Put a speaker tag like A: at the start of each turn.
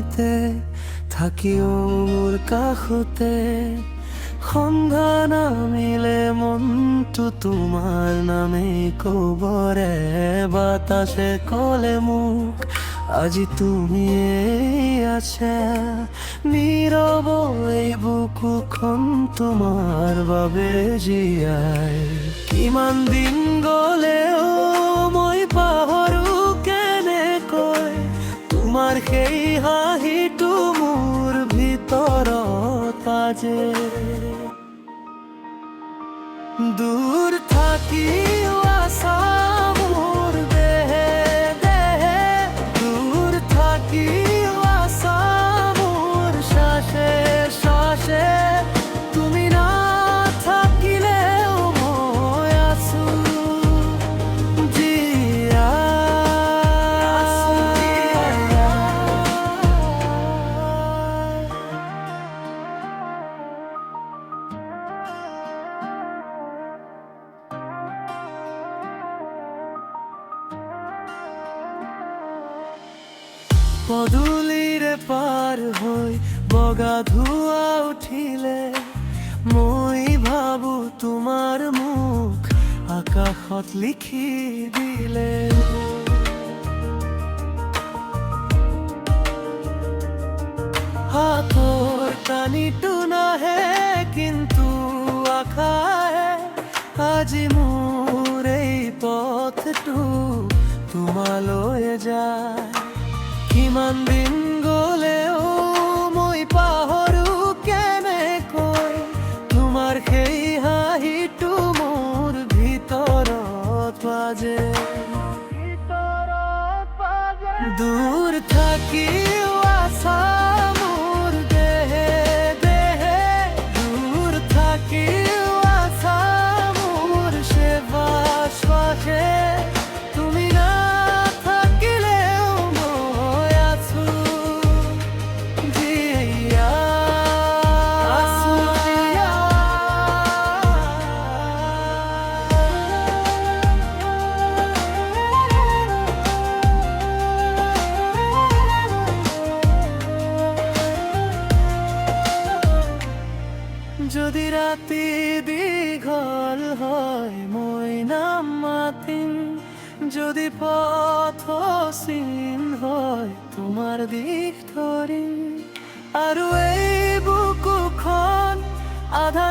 A: স্মৃতিতে থাকিও মোৰ কাষতে সন্ধ্যা নামিলে মনটো তোমাৰ নামেই কবৰে বাতাসে কলে মোক আজি তুমিয়েই আছা নীৰৱ এই বুকুখন তোমাৰ বাবে জীয়াই কিমান দিন গলেও মই পাহৰো কেনেকৈ তোমাৰ সেই হাঁহিটো মোৰ ভিতৰত বাজে দূৰ থাকিও আছা মোৰ দেহে দেহে দূৰ থাকিও আছা মোৰ শ্বাসে শ্বাসে তুমি নাথাকিলেও মই আছো জীয়া পদূলিৰে পাৰ হৈ বগা ধোঁৱা উঠিলে মই ভাবো তোমাৰ মুখ আকাশত লিখি দিলে হাতৰ টানিটো নাহে কিন্তু আশাহে আজি মোৰ এই পথটো তোমালৈ যায় কিমান দিন গলেও মই পাহৰো কেনেকৈ তোমাৰ সেই হাঁহিটো মোৰ ভিতৰত বাজে দূৰ থাকিও আছা মোৰ দেহে দেহে দূৰ থাকিও আছা মোৰ সেৱা শ্বাসে তুমি নাথাকিলেও মই আছো জীয়া আছো জীয়া যদি ৰাতি দীঘল হয় মই নাম মাতিম যদি পথ অচিন হয় তোমাৰ দিশ ধৰিম আৰু এই বুকুখন আধা